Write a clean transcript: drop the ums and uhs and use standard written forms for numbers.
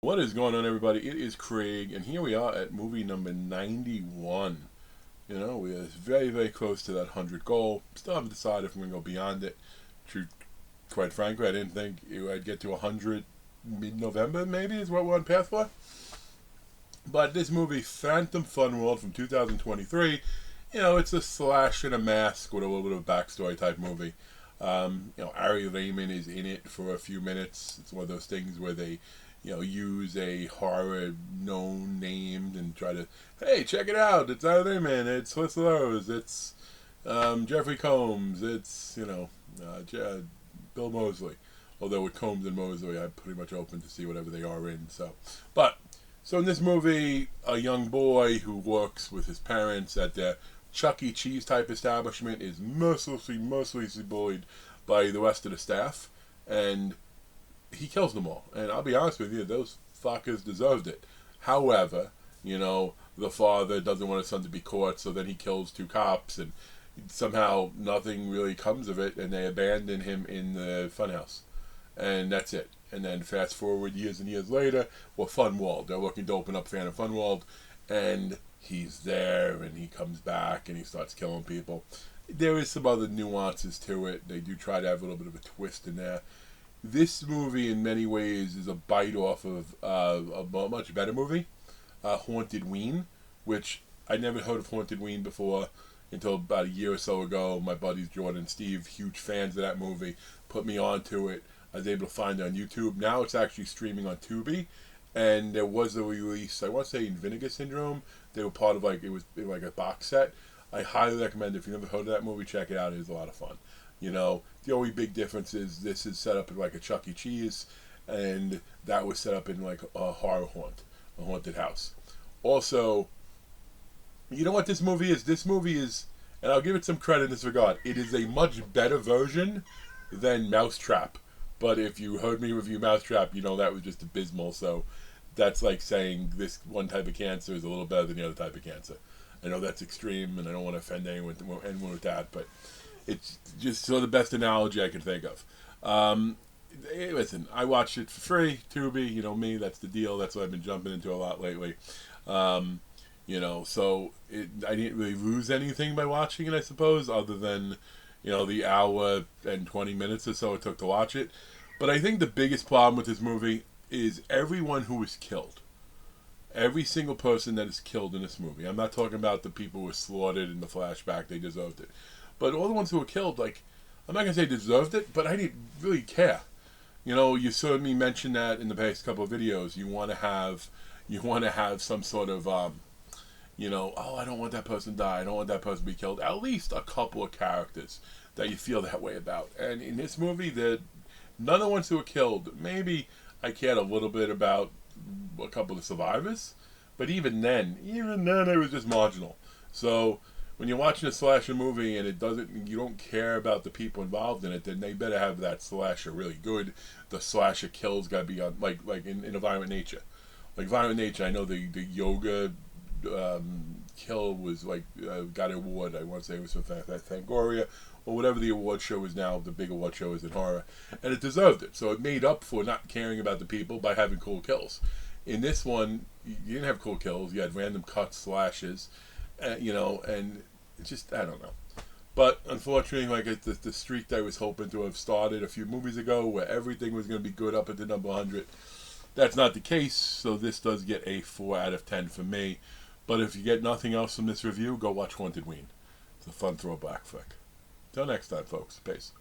What is going on, everybody? It is Craig, and here we are at movie number 91. We are very, very close to that 100 goal. Still haven't decided if we're going to go beyond it. Quite frankly, I didn't think I'd get to 100 mid-November, maybe, is what we're on path for. But this movie, Phantom Fun World from 2023, it's a slash and a mask with a little bit of a backstory type movie. Ari Lehman is in it for a few minutes. It's one of those things where they use a horror known named and try to, hey, check it out. It's Ari Lehman. It's Sliss Lowe's. It's Jeffrey Combs. It's, Bill Moseley. Although with Combs and Moseley, I'm pretty much open to see whatever they are in. So in this movie, a young boy who works with his parents at their Chuck E. Cheese type establishment is mercilessly bullied by the rest of the staff, and he kills them all. And I'll be honest with you, those fuckers deserved it. However, the father doesn't want his son to be caught, so then he kills two cops, and somehow nothing really comes of it, and they abandon him in the funhouse. And that's it. And then fast forward years and years later, Funwald. They're looking to open up Phantom Funwald, and he's there, and he comes back, and he starts killing people. There is some other nuances to it. They do try to have a little bit of a twist in there. This movie, in many ways, is a bite off of a much better movie, Haunted Ween, which I never heard of Haunted Ween before until about a year or so ago. My buddies Jordan and Steve, huge fans of that movie, put me onto it. I was able to find it on YouTube. Now it's actually streaming on Tubi, and there was a release, I want to say in Vinegar Syndrome. They were part of it was like a box set. I highly recommend it. If you've never heard of that movie, check it out. It is a lot of fun. The only big difference is this is set up in like a Chuck E. Cheese, and that was set up in like a horror haunt, a haunted house. Also, you know what this movie is? This movie is, and I'll give it some credit in this regard, it is a much better version than Mousetrap. But if you heard me review Mousetrap, that was just abysmal. So that's like saying this one type of cancer is a little better than the other type of cancer. I know that's extreme, and I don't want to offend anyone with that, but it's just sort of the best analogy I can think of. Hey, listen, I watched it for free, Tubi, me, that's the deal. That's what I've been jumping into a lot lately. So I didn't really lose anything by watching it, I suppose, other than, the hour and 20 minutes or so it took to watch it. But I think the biggest problem with this movie is everyone who was killed. Every single person that is killed in this movie. I'm not talking about the people who were slaughtered in the flashback. They deserved it. But all the ones who were killed, I'm not going to say deserved it, but I didn't really care. You saw me mention that in the past couple of videos. You want to have some sort of, oh, I don't want that person to die. I don't want that person to be killed. At least a couple of characters that you feel that way about. And in this movie, none of the ones who were killed, maybe I cared a little bit about a couple of survivors, but even then it was just marginal. So when you're watching a slasher movie and you don't care about the people involved in it, then they better have that slasher really good. The slasher kills got to be on, like in a Violent Nature. Like Violent Nature, I know the yoga kill was got an award. I want to say it was for Fangoria or whatever the award show is now. The big award show is in horror, and it deserved it. So it made up for not caring about the people by having cool kills. In this one, you didn't have cool kills. You had random cuts, slashes, and it's just, I don't know. But unfortunately, the streak that I was hoping to have started a few movies ago, where everything was going to be good up at the number 100, that's not the case. So this does get a 4 out of 10 for me. But if you get nothing else from this review, go watch Haunted Ween. It's a fun throwback flick. Till next time, folks. Peace.